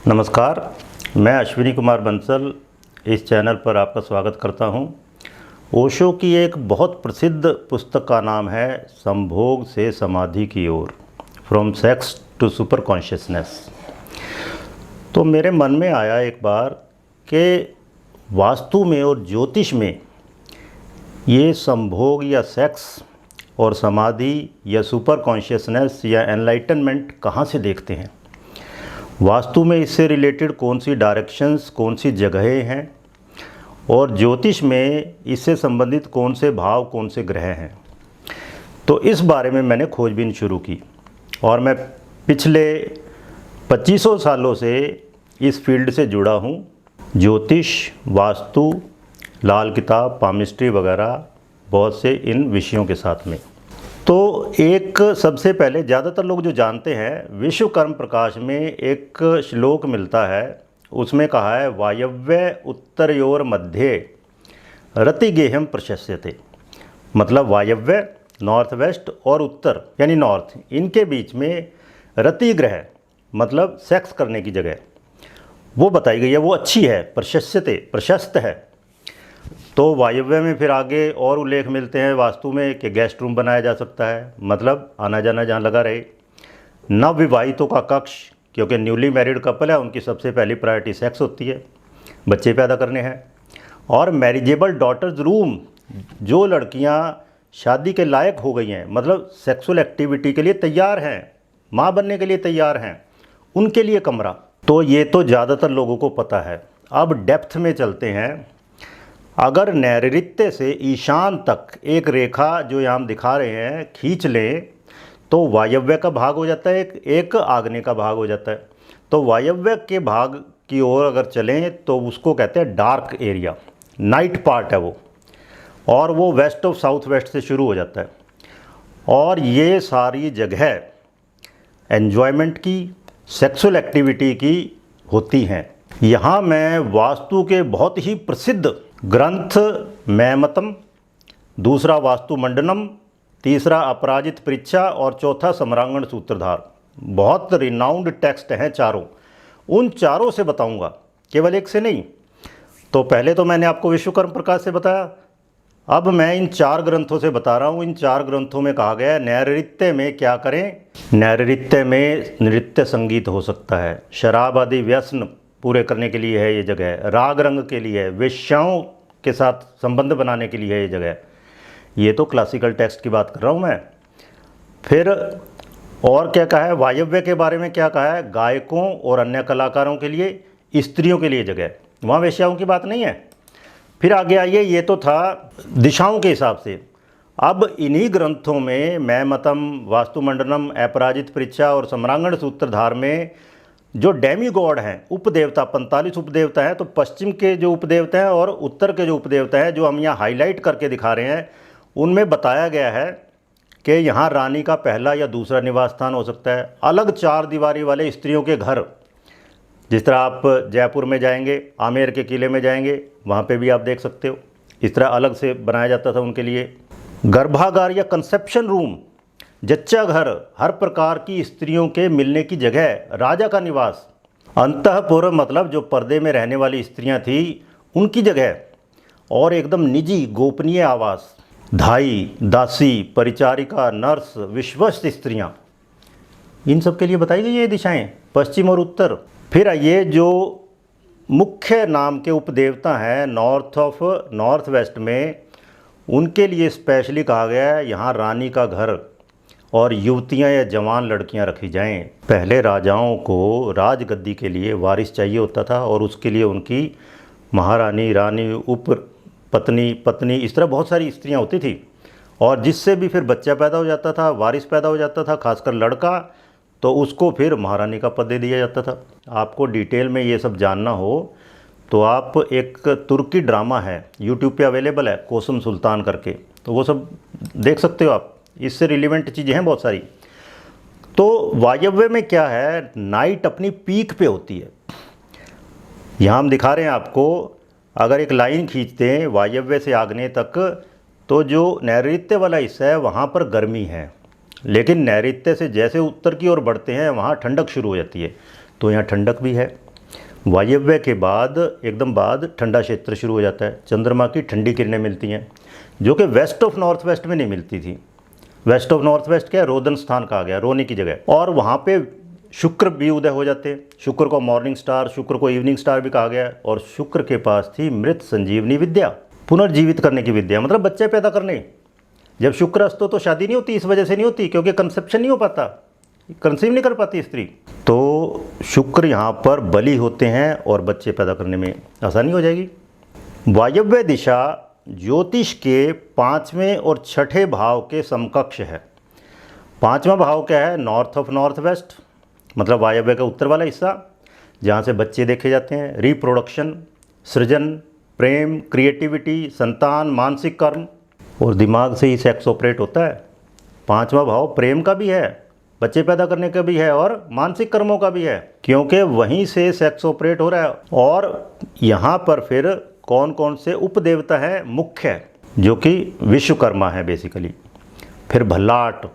नमस्कार, मैं अश्विनी कुमार बंसल इस चैनल पर आपका स्वागत करता हूं। ओशो की एक बहुत प्रसिद्ध पुस्तक का नाम है संभोग से समाधि की ओर, from sex to super consciousness. तो मेरे मन में आया एक बार कि वास्तु में और ज्योतिष में ये संभोग या सेक्स और समाधि या सुपर कॉन्शियसनेस या एनलाइटनमेंट कहाँ से देखते हैं। वास्तु में इससे रिलेटेड कौन सी डायरेक्शंस, कौन सी जगहें हैं, और ज्योतिष में इससे संबंधित कौन से भाव, कौन से ग्रह हैं। तो इस बारे में मैंने खोजबीन शुरू की और मैं पिछले 2500 सालों से इस फील्ड से जुड़ा हूँ। ज्योतिष, वास्तु, लाल किताब, पामिस्ट्री वगैरह बहुत से इन विषयों के साथ में। तो एक सबसे पहले ज़्यादातर लोग जो जानते हैं, विश्वकर्म प्रकाश में एक श्लोक मिलता है, उसमें कहा है वायव्य उत्तरयोर मध्ये रतिगेहम प्रशस्यते। मतलब वायव्य नॉर्थ वेस्ट और उत्तर यानी नॉर्थ, इनके बीच में रति ग्रह मतलब सेक्स करने की जगह वो बताई गई है, वो अच्छी है, प्रशस्यते प्रशस्त है। तो वायव्य में फिर आगे और उल्लेख मिलते हैं वास्तु में कि गेस्ट रूम बनाया जा सकता है, मतलब आना जाना जहाँ लगा रहे। नवविवाहितों का कक्ष, क्योंकि न्यूली मैरिड कपल है, उनकी सबसे पहली प्रायोरिटी सेक्स होती है, बच्चे पैदा करने हैं। और मैरिजेबल डॉटर्स रूम, जो लड़कियाँ शादी के लायक हो गई हैं, मतलब सेक्सुअल एक्टिविटी के लिए तैयार हैं, माँ बनने के लिए तैयार हैं, उनके लिए कमरा। तो ये तो ज़्यादातर लोगों को पता है। अब डेप्थ में चलते हैं। अगर नैऋत्य से ईशान तक एक रेखा जो यहाँ हम दिखा रहे हैं खींच लें तो वायव्य का भाग हो जाता है, एक आग्नेय का भाग हो जाता है। तो वायव्य के भाग की ओर अगर चलें तो उसको कहते हैं डार्क एरिया, नाइट पार्ट है वो, और वो वेस्ट ऑफ साउथ वेस्ट से शुरू हो जाता है। और ये सारी जगह एन्जॉयमेंट की, सेक्सुअल एक्टिविटी की होती हैं। यहाँ मैं वास्तु के बहुत ही प्रसिद्ध ग्रंथ मैमतम, दूसरा वास्तु मंडनम, तीसरा अपराजित परीक्षा और चौथा सम्रांगण सूत्रधार, बहुत रिनाउंड टेक्स्ट हैं चारों। उन चारों से बताऊंगा, केवल एक से नहीं। तो पहले तो मैंने आपको विश्वकर्म प्रकाश से बताया, अब मैं इन 4 ग्रंथों से बता रहा हूँ। इन 4 ग्रंथों में कहा गया है नैऋत्य में क्या करें। नैऋत्य में नृत्य संगीत हो सकता है, शराब आदि व्यसन पूरे करने के लिए है ये जगह, राग रंग के लिए है, वेश्याओं के साथ संबंध बनाने के लिए है ये जगह। ये तो क्लासिकल टेक्स्ट की बात कर रहा हूँ मैं। फिर और क्या कहा है, वायव्य के बारे में क्या कहा है, गायकों और अन्य कलाकारों के लिए, स्त्रियों के लिए जगह, वहाँ वेश्याओं की बात नहीं है। फिर आगे आइए, ये तो था दिशाओं के हिसाब से। अब इन्हीं ग्रंथों में मैमतम, वास्तुमंडनम, अपराजित परीक्षा और सम्रांगण सूत्रधार में जो डेमी गॉड हैं, उपदेवता, 45 उपदेवता हैं। तो पश्चिम के जो उपदेवता हैं और उत्तर के जो उपदेवता हैं, जो हम यहाँ हाईलाइट करके दिखा रहे हैं, उनमें बताया गया है कि यहाँ रानी का पहला या दूसरा निवास स्थान हो सकता है। अलग 4 दीवारी वाले स्त्रियों के घर, जिस तरह आप जयपुर में जाएंगे, आमेर के किले में जाएंगे, वहाँ पे भी आप देख सकते हो, इस तरह अलग से बनाया जाता था उनके लिए। गर्भागार या कंसेप्शन रूम, जच्चा घर, हर प्रकार की स्त्रियों के मिलने की जगह, राजा का निवास। अंतःपुर मतलब जो पर्दे में रहने वाली स्त्रियां थी उनकी जगह, और एकदम निजी गोपनीय आवास। धाई, दासी, परिचारिका, नर्स, विश्वस्त स्त्रियां, इन सब के लिए बताई गई ये दिशाएं, पश्चिम और उत्तर। फिर ये जो मुख्य नाम के उपदेवता हैं नॉर्थ वेस्ट में, उनके लिए स्पेशली कहा गया है यहाँ रानी का घर और युवतियां या जवान लड़कियां रखी जाएं। पहले राजाओं को राजगद्दी के लिए वारिस चाहिए होता था, और उसके लिए उनकी महारानी, रानी, उप पत्नी, पत्नी, इस तरह बहुत सारी स्त्रियां होती थी। और जिससे भी फिर बच्चा पैदा हो जाता था, वारिस पैदा हो जाता था, खासकर लड़का, तो उसको फिर महारानी का पद दे दिया जाता था। आपको डिटेल में ये सब जानना हो तो आप, एक तुर्की ड्रामा है यूट्यूब पे अवेलेबल है, कोसम सुल्तान करके, तो वो सब देख सकते हो आप। इससे रिलेवेंट चीज़ें हैं बहुत सारी। तो वायव्य में क्या है, नाइट अपनी पीक पे होती है। यहाँ हम दिखा रहे हैं आपको, अगर एक लाइन खींचते हैं वायव्य से आग्नेय तक, तो जो नैऋत्य वाला हिस्सा है वहाँ पर गर्मी है, लेकिन नैऋत्य से जैसे उत्तर की ओर बढ़ते हैं वहाँ ठंडक शुरू हो जाती है। तो यहाँ ठंडक भी है। वायव्य के बाद एकदम बाद ठंडा क्षेत्र शुरू हो जाता है, चंद्रमा की ठंडी किरणें मिलती हैं जो कि वेस्ट ऑफ नॉर्थ वेस्ट में नहीं मिलती थी। वेस्ट ऑफ नॉर्थ वेस्ट क्या है, रोदन स्थान कहा गया, रोने की जगह। और वहाँ पे शुक्र भी उदय हो जाते हैं, शुक्र को मॉर्निंग स्टार, शुक्र को इवनिंग स्टार भी कहा गया है। और शुक्र के पास थी मृत संजीवनी विद्या, पुनर्जीवित करने की विद्या, मतलब बच्चे पैदा करने। जब शुक्र अस्त हो तो शादी नहीं होती, इस वजह से नहीं होती क्योंकि कंसेप्शन नहीं हो पाता, कंसीव नहीं कर पाती स्त्री। तो शुक्र यहाँ पर बली होते हैं और बच्चे पैदा करने में आसानी हो जाएगी। वायव्य दिशा ज्योतिष के 5वें और 6ठे भाव के समकक्ष है। 5वां भाव क्या है, नॉर्थ ऑफ नॉर्थ वेस्ट, मतलब वायव्य का उत्तर वाला हिस्सा, जहाँ से बच्चे देखे जाते हैं, रिप्रोडक्शन, सृजन, प्रेम, क्रिएटिविटी, संतान, मानसिक कर्म, और दिमाग से ही सेक्स ऑपरेट होता है। 5वां भाव प्रेम का भी है, बच्चे पैदा करने का भी है और मानसिक कर्मों का भी है, क्योंकि वहीं से सेक्स ऑपरेट हो रहा है। और यहाँ पर फिर कौन कौन से उपदेवता हैं मुख्य, जो कि विश्वकर्मा है बेसिकली, फिर भल्लाट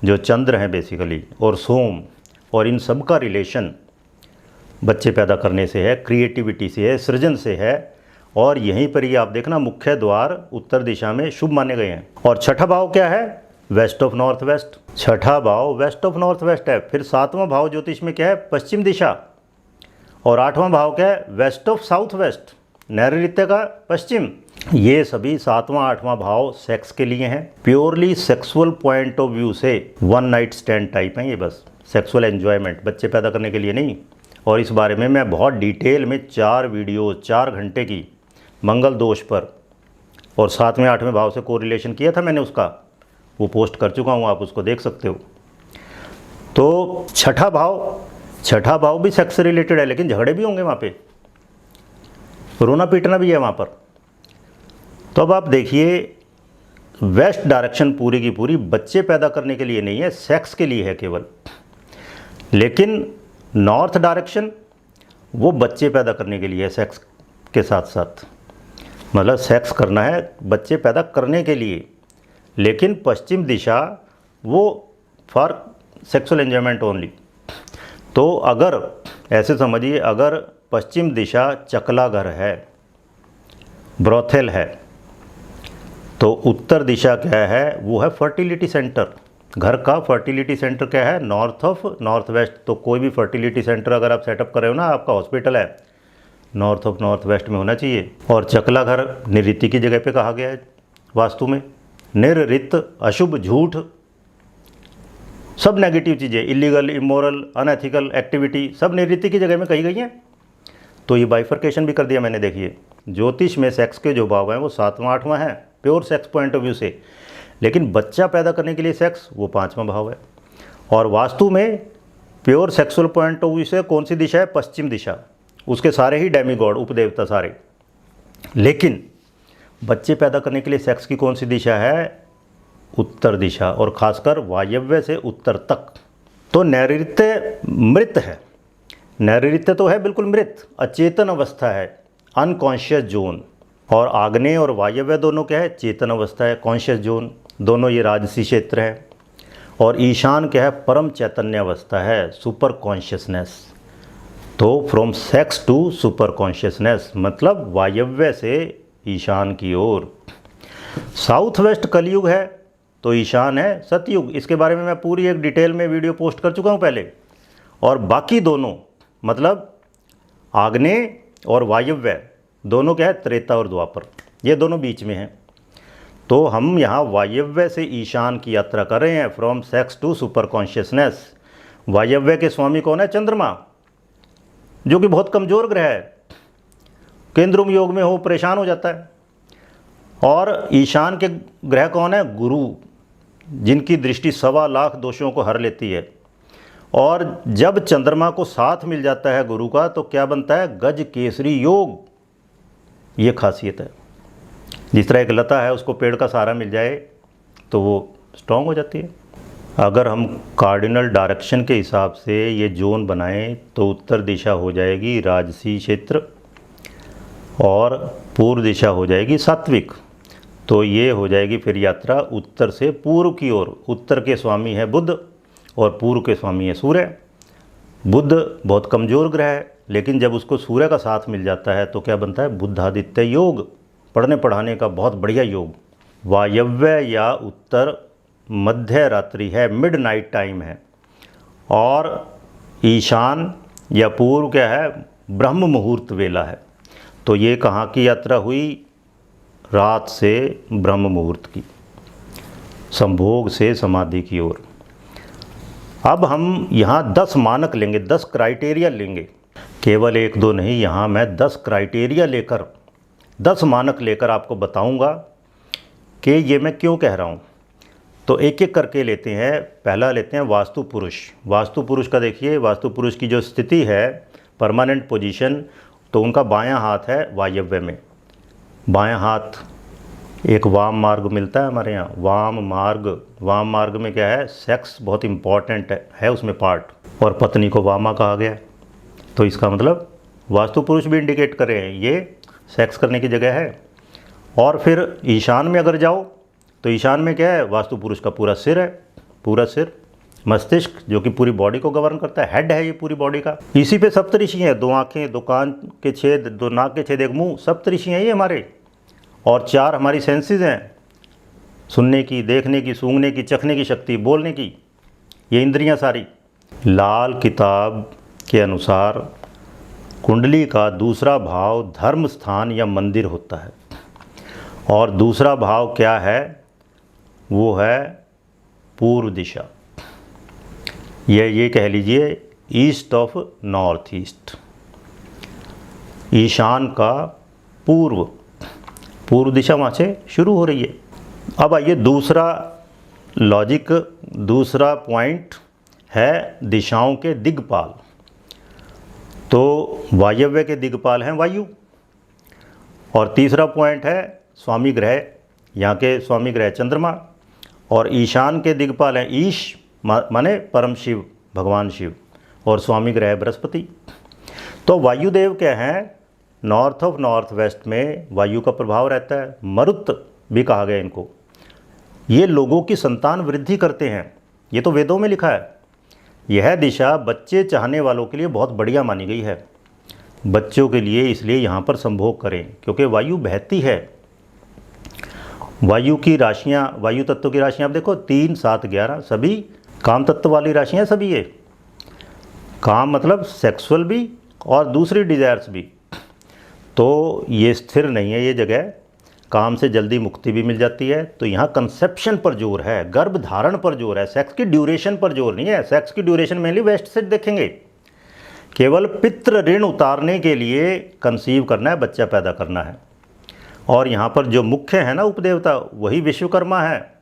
जो चंद्र हैं बेसिकली, और सोम, और इन सब का रिलेशन बच्चे पैदा करने से है, क्रिएटिविटी से है, सृजन से है। और यहीं पर ही आप देखना मुख्य द्वार उत्तर दिशा में शुभ माने गए हैं। और छठा भाव क्या है, वेस्ट ऑफ नॉर्थ वेस्ट, छठा भाव वेस्ट ऑफ नॉर्थ वेस्ट है। फिर 7वां भाव ज्योतिष में क्या है, पश्चिम दिशा, और 8वां भाव क्या है, वेस्ट ऑफ साउथ वेस्ट, नैऋत्य का पश्चिम। ये सभी 7वां 8वां भाव सेक्स के लिए हैं, purely sexual point of view से वन नाइट स्टैंड टाइप हैं ये, बस सेक्सुअल एंजॉयमेंट, बच्चे पैदा करने के लिए नहीं। और इस बारे में मैं बहुत डिटेल में 4 वीडियो 4 घंटे की मंगल दोष पर और 7वें 8वें भाव से कोरिलेशन किया था मैंने, उसका वो पोस्ट कर चुका हूँ, आप उसको देख सकते हो। तो छठा भाव भी सेक्स से रिलेटेड है, लेकिन झगड़े भी होंगे वहाँ पे, रोना पीटना भी है वहाँ पर। तो अब आप देखिए, वेस्ट डायरेक्शन पूरी की पूरी बच्चे पैदा करने के लिए नहीं है, सेक्स के लिए है केवल। लेकिन नॉर्थ डायरेक्शन वो बच्चे पैदा करने के लिए है, सेक्स के साथ साथ, मतलब सेक्स करना है बच्चे पैदा करने के लिए। लेकिन पश्चिम दिशा वो फॉर सेक्सुअल एंजॉयमेंट ओनली। तो अगर ऐसे समझिए, अगर पश्चिम दिशा चकला घर है, ब्रोथेल है, तो उत्तर दिशा क्या है, वो है फर्टिलिटी सेंटर। घर का फर्टिलिटी सेंटर क्या है, नॉर्थ ऑफ नॉर्थ वेस्ट। तो कोई भी फर्टिलिटी सेंटर अगर आप सेटअप कर रहे हो ना, आपका हॉस्पिटल है, नॉर्थ ऑफ नॉर्थ वेस्ट में होना चाहिए। और चकला घर निऋति की जगह पे कहा गया है वास्तु में। निर्रित, अशुभ, झूठ, सब नेगेटिव चीज़ें, इलीगल, इमोरल, अनएथिकल एक्टिविटी, सब निऋति की जगह में कही गई हैं। तो ये बाइफर्केशन भी कर दिया मैंने। देखिए, ज्योतिष में सेक्स के जो भाव हैं वो 7वां 8वां है pure sex point of view से, लेकिन बच्चा पैदा करने के लिए सेक्स वो 5वां भाव है। और वास्तु में pure sexual point of view से कौन सी दिशा है, पश्चिम दिशा, उसके सारे ही डेमीगॉड, उपदेवता सारे। लेकिन बच्चे पैदा करने के लिए सेक्स की कौन सी दिशा है, उत्तर दिशा, और खासकर वायव्य से उत्तर तक। तो नैऋत्य मृत है, नैऋत्य तो है बिल्कुल मृत, अचेतन अवस्था है, अनकॉन्शियस जोन। और आग्नेय और वायव्य दोनों क्या है, चेतन अवस्था है, कॉन्शियस जोन, दोनों ये राजसी क्षेत्र है। और ईशान क्या है, परम चैतन्य अवस्था है, सुपर कॉन्शियसनेस। तो from sex to super consciousness, मतलब वायव्य से ईशान की ओर। साउथ वेस्ट कलयुग है तो ईशान है सतयुग। इसके बारे में मैं पूरी एक डिटेल में वीडियो पोस्ट कर चुका हूँ पहले। और बाकी दोनों, मतलब आग्नेय और वायव्य दोनों क्या है, त्रेता और द्वापर, ये दोनों बीच में हैं। तो हम यहाँ वायव्य से ईशान की यात्रा कर रहे हैं, from sex to super consciousness. वायव्य के स्वामी कौन है, चंद्रमा, जो कि बहुत कमज़ोर ग्रह है, केंद्रुम योग में हो परेशान हो जाता है। और ईशान के ग्रह कौन है, गुरु, जिनकी दृष्टि 1.25 लाख दोषों को हर लेती है। और जब चंद्रमा को साथ मिल जाता है गुरु का, तो क्या बनता है, गज केसरी योग। ये खासियत है। जिस तरह एक लता है, उसको पेड़ का सहारा मिल जाए तो वो स्ट्रांग हो जाती है। अगर हम कार्डिनल डायरेक्शन के हिसाब से ये जोन बनाएं तो उत्तर दिशा हो जाएगी राजसी क्षेत्र और पूर्व दिशा हो जाएगी सात्विक। तो ये हो जाएगी फिर यात्रा उत्तर से पूर्व की ओर। उत्तर के स्वामी है बुध और पूर्व के स्वामी है सूर्य। बुध बहुत कमज़ोर ग्रह है, लेकिन जब उसको सूर्य का साथ मिल जाता है तो क्या बनता है, बुधादित्य योग, पढ़ने पढ़ाने का बहुत बढ़िया योग। वायव्य या उत्तर मध्य रात्रि है, मिड नाइट टाइम है, और ईशान या पूर्व क्या है, ब्रह्म मुहूर्त वेला है। तो ये कहाँ की यात्रा हुई, रात से ब्रह्म मुहूर्त की, संभोग से समाधि की ओर। अब हम यहाँ 10 मानक लेंगे, 10 क्राइटेरिया लेंगे, केवल 1-2 नहीं, यहाँ मैं 10 क्राइटेरिया लेकर, 10 मानक लेकर आपको बताऊँगा कि ये मैं क्यों कह रहा हूँ। तो एक एक करके लेते हैं। पहला लेते हैं वास्तु पुरुष। वास्तु पुरुष का देखिए, वास्तु पुरुष की जो स्थिति है, परमानेंट पोजीशन, तो उनका बायां हाथ है वायव्य में। बायां हाथ, एक वाम मार्ग मिलता है हमारे यहाँ, वाम मार्ग। वाम मार्ग में क्या है, सेक्स बहुत इम्पॉर्टेंट है उसमें पार्ट, और पत्नी को वामा कहा गया। तो इसका मतलब वास्तु पुरुष भी इंडिकेट कर रहे हैं ये सेक्स करने की जगह है। और फिर ईशान में अगर जाओ तो ईशान में क्या है, वास्तु पुरुष का पूरा सिर है, पूरा सिर, मस्तिष्क जो कि पूरी बॉडी को गवर्न करता है, हेड है ये पूरी बॉडी का। इसी पे सप्तऋषि हैं, 2 आँखें, 2 कान के छेद, 2 नाक के छेद, 1 मुंह, सप्तऋषि हैं ये हमारे। और 4 हमारी सेंसेस हैं, सुनने की, देखने की, सूंघने की, चखने की शक्ति, बोलने की, ये इंद्रियां सारी। लाल किताब के अनुसार कुंडली का दूसरा भाव धर्म स्थान या मंदिर होता है, और दूसरा भाव क्या है, वो है पूर्व दिशा, ये कह लीजिए ईस्ट ऑफ नॉर्थ ईस्ट, ईशान का पूर्व दिशा वहाँ से शुरू हो रही है। अब आइए दूसरा लॉजिक, दूसरा पॉइंट है दिशाओं के दिग्पाल। तो वायव्य के दिग्पाल हैं वायु, और तीसरा पॉइंट है स्वामी ग्रह, यहाँ के स्वामी ग्रह चंद्रमा, और ईशान के दिग्पाल हैं ईश माने परम शिव, भगवान शिव, और स्वामी ग्रह बृहस्पति। तो वायुदेव क्या हैं, नॉर्थ ऑफ नॉर्थ वेस्ट में वायु का प्रभाव रहता है, मरुत भी कहा गया इनको। ये लोगों की संतान वृद्धि करते हैं, ये तो वेदों में लिखा है। यह दिशा बच्चे चाहने वालों के लिए बहुत बढ़िया मानी गई है, बच्चों के लिए, इसलिए यहाँ पर संभोग करें, क्योंकि वायु बहती है। वायु की राशियाँ, वायु तत्व की राशियाँ आप देखो, 3, 7, 11, सभी काम तत्व वाली राशियाँ सभी ये। काम मतलब सेक्सुअल भी और दूसरी डिज़ायर्स भी। तो ये स्थिर नहीं है ये जगह, काम से जल्दी मुक्ति भी मिल जाती है। तो यहाँ कंसेप्शन पर जोर है, गर्भ धारण पर जोर है, सेक्स की ड्यूरेशन पर जोर नहीं है। सेक्स की ड्यूरेशन मेनली वेस्ट से देखेंगे, केवल पितृ ऋण उतारने के लिए कंसीव करना है, बच्चा पैदा करना है। और यहाँ पर जो मुख्य है ना उपदेवता, वही विश्वकर्मा है।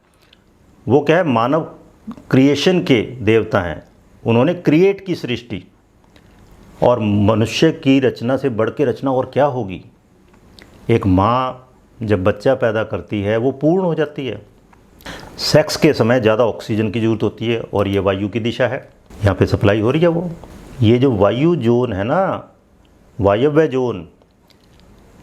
वो क्या है, मानव क्रिएशन के देवता हैं, उन्होंने क्रिएट की सृष्टि, और मनुष्य की रचना से बढ़ के रचना और क्या होगी। एक माँ जब बच्चा पैदा करती है वो पूर्ण हो जाती है। सेक्स के समय ज़्यादा ऑक्सीजन की ज़रूरत होती है, और ये वायु की दिशा है, यहाँ पे सप्लाई हो रही है वो। ये जो वायु जोन है ना, वायव्य जोन,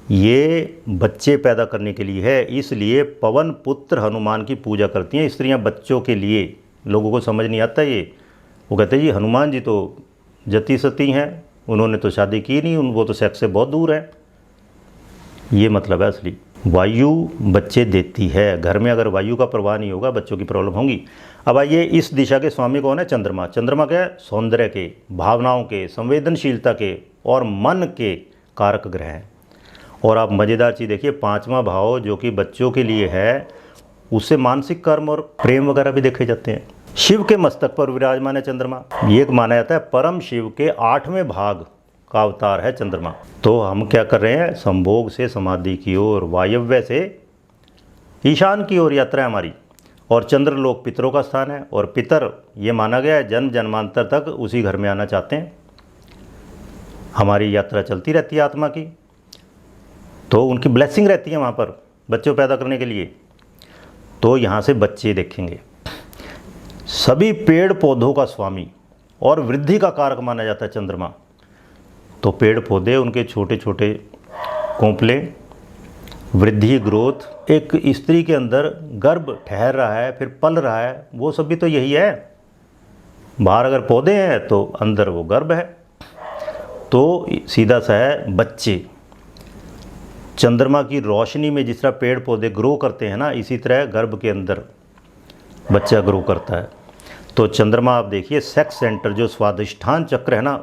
ये बच्चे पैदा करने के लिए है। इसलिए पवन पुत्र हनुमान की पूजा करती हैं स्त्रियां बच्चों के लिए। लोगों को समझ नहीं आता ये, वो कहते हैं जी हनुमान जी तो जती सती हैं, उन्होंने तो शादी की नहीं, वो तो सेक्स से बहुत दूर है। ये मतलब है असली। वायु बच्चे देती है, घर में अगर वायु का प्रवाह नहीं होगा बच्चों की प्रॉब्लम होगी। अब आइए, इस दिशा के स्वामी कौन है, चंद्रमा। चंद्रमा क्या है, सौंदर्य के, भावनाओं के, संवेदनशीलता के और मन के कारक ग्रह हैं। और आप मज़ेदार चीज़ देखिए, 5वां भाव जो कि बच्चों के लिए है, उससे मानसिक कर्म और प्रेम वगैरह भी देखे जाते हैं। शिव के मस्तक पर विराजमान है चंद्रमा। ये माना जाता है परम शिव के 8वें भाग का अवतार है चंद्रमा। तो हम क्या कर रहे हैं, संभोग से समाधि की ओर, वायव्य से ईशान की ओर यात्रा है हमारी। और चंद्रलोक पितरों का स्थान है, और पितर ये माना गया है जन्म जन्मांतर तक उसी घर में आना चाहते हैं। हमारी यात्रा चलती रहती है आत्मा की, तो उनकी ब्लेसिंग रहती है वहाँ पर बच्चों पैदा करने के लिए। तो यहाँ से बच्चे देखेंगे। सभी पेड़ पौधों का स्वामी और वृद्धि का कारक माना जाता है चंद्रमा। तो पेड़ पौधे, उनके छोटे छोटे कोंपले, वृद्धि, ग्रोथ, एक स्त्री के अंदर गर्भ ठहर रहा है फिर पल रहा है, वो सब भी तो यही है। बाहर अगर पौधे हैं तो अंदर वो गर्भ है। तो सीधा सा है बच्चे। चंद्रमा की रोशनी में जिस तरह पेड़ पौधे ग्रो करते हैं ना, इसी तरह गर्भ के अंदर बच्चा ग्रो करता है। तो चंद्रमा आप देखिए सेक्स सेंटर, जो स्वादिष्ठान चक्र है ना,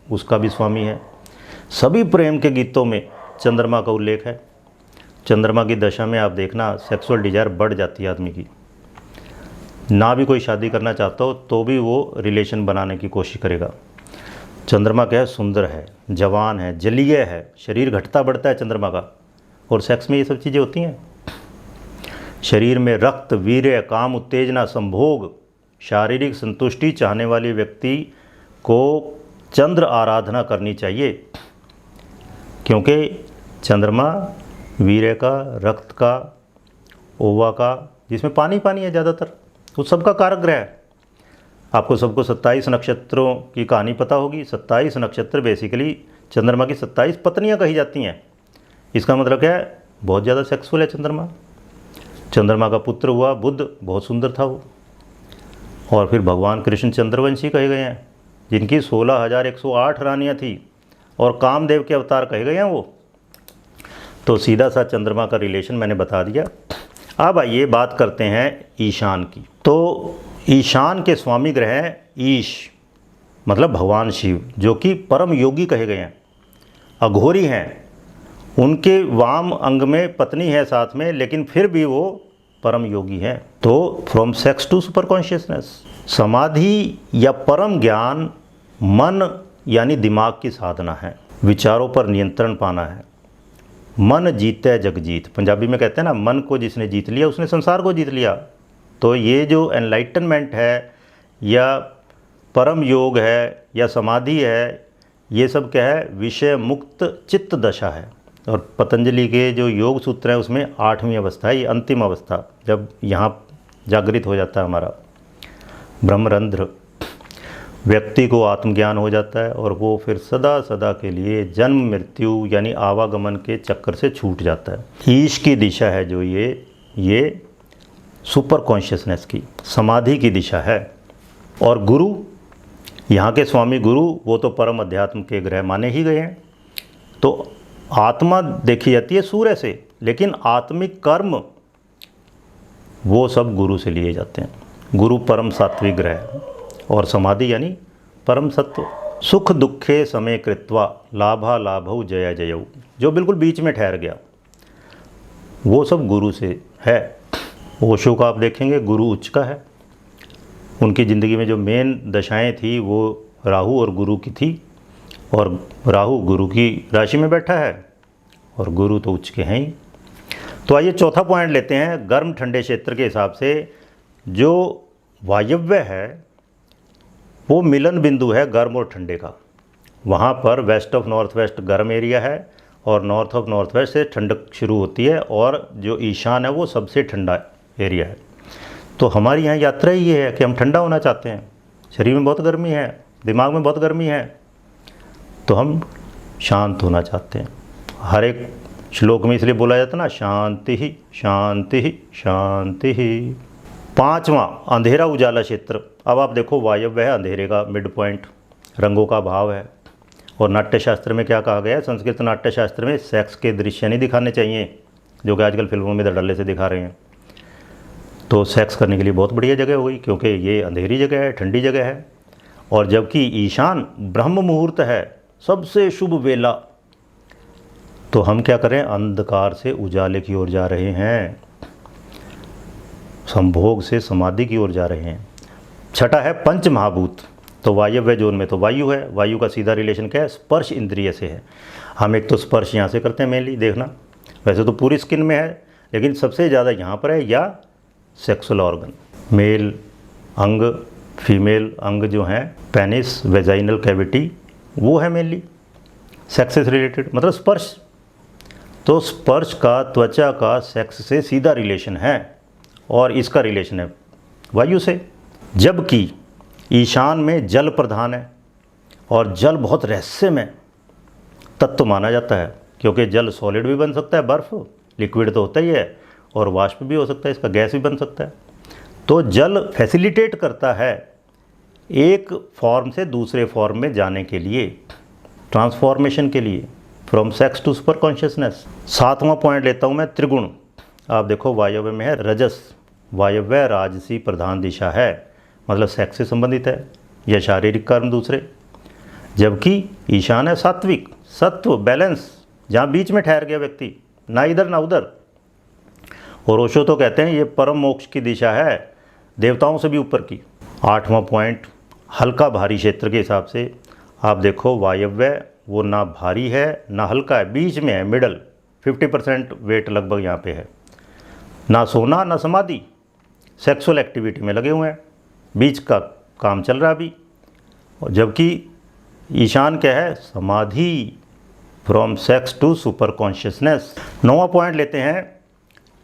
उसका भी स्वामी है। सभी प्रेम के गीतों में चंद्रमा का उल्लेख है। चंद्रमा की दशा में आप देखना सेक्सुअल डिजायर बढ़ जाती है आदमी की। ना भी कोई शादी करना चाहता हो तो भी वो रिलेशन बनाने की कोशिश करेगा। चंद्रमा क्या है, सुंदर है, जवान है, जलीय है, शरीर घटता बढ़ता है चंद्रमा का। और सेक्स में ये सब चीज़ें होती हैं। शरीर में रक्त, वीर्य, काम, उत्तेजना, संभोग, शारीरिक संतुष्टि चाहने वाले व्यक्ति को चंद्र आराधना करनी चाहिए, क्योंकि चंद्रमा वीर्य का, रक्त का, ओवा का, जिसमें पानी पानी है ज़्यादातर, उस सब का कारक ग्रह है। आपको सबको 27 नक्षत्रों की कहानी पता होगी। 27 नक्षत्र बेसिकली चंद्रमा की 27 पत्नियां कही जाती हैं। इसका मतलब क्या है, बहुत ज़्यादा सेक्सुअल है चंद्रमा। चंद्रमा का पुत्र हुआ बुध, बहुत सुंदर था वो। और फिर भगवान कृष्ण चंद्रवंशी कहे गए हैं, जिनकी 16,108 रानियाँ थी और कामदेव के अवतार कहे गए हैं वो। तो सीधा सा चंद्रमा का रिलेशन मैंने बता दिया। अब आइए बात करते हैं ईशान की। तो ईशान के स्वामी ग्रह हैं ईश, मतलब भगवान शिव, जो कि परम योगी कहे गए हैं, अघोरी हैं। उनके वाम अंग में पत्नी है साथ में, लेकिन फिर भी वो परम योगी हैं। तो from sex to super consciousness, समाधि या परम ज्ञान मन यानी दिमाग की साधना है। विचारों पर नियंत्रण पाना है। मन जीते जगजीत, पंजाबी में कहते हैं ना, मन को जिसने जीत लिया उसने संसार को जीत लिया। तो ये जो एनलाइटनमेंट है या परम योग है या समाधि है, ये सब क्या है, विषय मुक्त चित्त दशा है। और पतंजलि के जो योग सूत्र हैं उसमें 8वीं अवस्था है, ये अंतिम अवस्था, जब यहाँ जागृत हो जाता है हमारा ब्रह्मरंध्र, व्यक्ति को आत्मज्ञान हो जाता है और वो फिर सदा सदा के लिए जन्म मृत्यु यानी आवागमन के चक्कर से छूट जाता है। ईश की दिशा है जो ये सुपर कॉन्शियसनेस की, समाधि की दिशा है। और गुरु, यहाँ के स्वामी गुरु, वो तो परम अध्यात्म के ग्रह माने ही गए हैं। तो आत्मा देखी जाती है सूर्य से, लेकिन आत्मिक कर्म वो सब गुरु से लिए जाते हैं। गुरु परम सात्विक ग्रह है और समाधि यानी परम सत्व। सुख दुखे समय कृत्वा लाभा लाभौ जया जयौ, जो बिल्कुल बीच में ठहर गया, वो सब गुरु से है। ओशो का आप देखेंगे गुरु उच्च का है। उनकी ज़िंदगी में जो मेन दशाएं थी वो राहु और गुरु की थी, और राहु गुरु की राशि में बैठा है और गुरु तो उच्च के हैं ही। तो आइए चौथा पॉइंट लेते हैं। गर्म ठंडे क्षेत्र के हिसाब से जो वायव्य है वो मिलन बिंदु है गर्म और ठंडे का। वहाँ पर वेस्ट ऑफ नॉर्थ वेस्ट गर्म एरिया है और नॉर्थ ऑफ नॉर्थ वेस्ट से ठंडक शुरू होती है, और जो ईशान है वो सबसे ठंडा एरिया है। तो हमारी यहाँ यात्रा ही ये है कि हम ठंडा होना चाहते हैं। शरीर में बहुत गर्मी है, दिमाग में बहुत गर्मी है, तो हम शांत होना चाहते हैं। हर एक श्लोक में इसलिए बोला जाता है ना, शांति ही शांति ही शांति ही। पांचवा अंधेरा उजाला क्षेत्र। अब आप देखो वायव्य है अंधेरे का मिड पॉइंट, रंगों का भाव है। और नाट्यशास्त्र में क्या कहा गया है, संस्कृत नाट्यशास्त्र में सेक्स के दृश्य नहीं दिखाने चाहिए, जो कि आजकल फिल्मों में धड़ल्ले से दिखा रहे हैं। तो सेक्स करने के लिए बहुत बढ़िया जगह हो गई, क्योंकि ये अंधेरी जगह है, ठंडी जगह है। और जबकि ईशान ब्रह्म मुहूर्त है, सबसे शुभ वेला। तो हम क्या करें, अंधकार से उजाले की ओर जा रहे हैं, संभोग से समाधि की ओर जा रहे हैं। छठा है पंच महाभूत। तो वायव्य जोन में तो वायु है। वायु का सीधा रिलेशन क्या है, स्पर्श इंद्रिय से है। हम एक तो स्पर्श यहाँ से करते हैं मेनली, देखना वैसे तो पूरी स्किन में है, लेकिन सबसे ज़्यादा यहाँ पर है, या सेक्सुअल ऑर्गन, मेल अंग, फीमेल अंग जो हैं, पेनिस, वेजाइनल कैविटी, वो है मेनली सेक्स से रिलेटेड, मतलब स्पर्श। तो स्पर्श का, त्वचा का सेक्स से सीधा रिलेशन है, और इसका रिलेशन है वायु से। जबकि ईशान में जल प्रधान है, और जल बहुत रहस्यमय तत्व माना जाता है, क्योंकि जल सॉलिड भी बन सकता है, बर्फ़ लिक्विड तो होता ही है, और वाष्प भी हो सकता है, इसका गैस भी बन सकता है। तो जल फैसिलिटेट करता है एक फॉर्म से दूसरे फॉर्म में जाने के लिए। ट्रांसफॉर्मेशन के लिए, from sex to super consciousness. 7वां पॉइंट लेता हूँ मैं, त्रिगुण। आप देखो वायव्य में है रजस, वायव्य राजसी प्रधान दिशा है, मतलब सेक्स से संबंधित है या शारीरिक कर्म दूसरे। जबकि ईशान है सात्विक, सत्व, बैलेंस, जहाँ बीच में ठहर गया व्यक्ति, ना इधर ना उधर। और ओशो तो कहते हैं ये परम मोक्ष की दिशा है, देवताओं से भी ऊपर की। 8वां पॉइंट, हल्का भारी क्षेत्र के हिसाब से आप देखो वायव्य वो ना भारी है ना हल्का है, बीच में है, मिडल, 50% वेट लगभग यहाँ पे है। ना सोना ना समाधि, सेक्सुअल एक्टिविटी में लगे हुए हैं, बीच का काम चल रहा है अभी। और जबकि ईशान क्या है, समाधि, from sex to super consciousness. 9वां पॉइंट लेते हैं,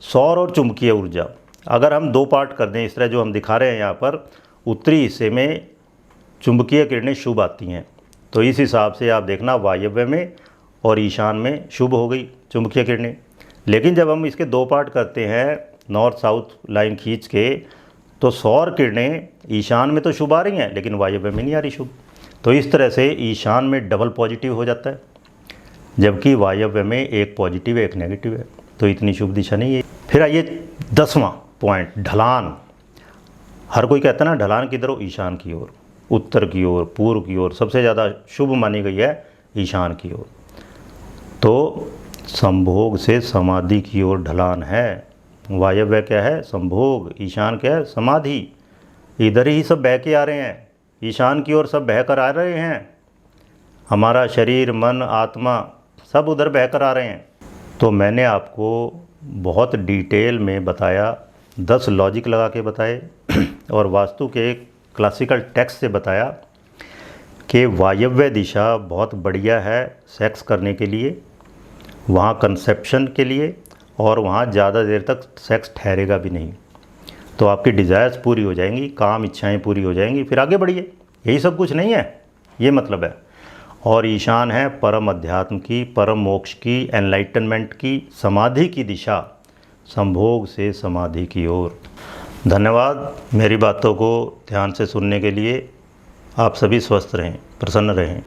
सौर और चुंबकीय ऊर्जा। अगर हम 2 पार्ट कर दें इस तरह जो हम दिखा रहे हैं यहाँ पर, उत्तरी हिस्से में चुंबकीय किरणें शुभ आती हैं, तो इस हिसाब से आप देखना वायव्य में और ईशान में शुभ हो गई चुंबकीय किरणें। लेकिन जब हम इसके 2 पार्ट करते हैं नॉर्थ साउथ लाइन खींच के, तो सौर किरणें ईशान में तो शुभ आ रही हैं लेकिन वायव्य में नहीं आ रही शुभ। तो इस तरह से ईशान में डबल पॉजिटिव हो जाता है, जबकि वायव्य में एक पॉजिटिव है एक नेगेटिव है, तो इतनी शुभ दिशा नहीं है। फिर आइए 10वां पॉइंट, ढलान। हर कोई कहता है ना ढलान किधर हो, ईशान की ओर, उत्तर की ओर, पूर्व की ओर सबसे ज़्यादा शुभ मानी गई है ईशान की ओर। तो संभोग से समाधि की ओर ढलान है। वायव्य क्या है, संभोग, ईशान क्या है, समाधि। इधर ही सब बह के आ रहे हैं, ईशान की ओर सब बह कर आ रहे हैं, हमारा शरीर, मन, आत्मा सब उधर बह कर आ रहे हैं। तो मैंने आपको बहुत डिटेल में बताया, 10 लॉजिक लगा के बताए और वास्तु के क्लासिकल टेक्स्ट से बताया कि वायव्य दिशा बहुत बढ़िया है सेक्स करने के लिए, वहाँ कंसेप्शन के लिए, और वहाँ ज़्यादा देर तक सेक्स ठहरेगा भी नहीं। तो आपकी डिज़ायर्स पूरी हो जाएंगी, काम इच्छाएं पूरी हो जाएंगी, फिर आगे बढ़िए। यही सब कुछ नहीं है, ये मतलब है। और ईशान है परम अध्यात्म की, परम मोक्ष की, एनलाइटनमेंट की, समाधि की दिशा, संभोग से समाधि की ओर। धन्यवाद मेरी बातों को ध्यान से सुनने के लिए। आप सभी स्वस्थ रहें, प्रसन्न रहें।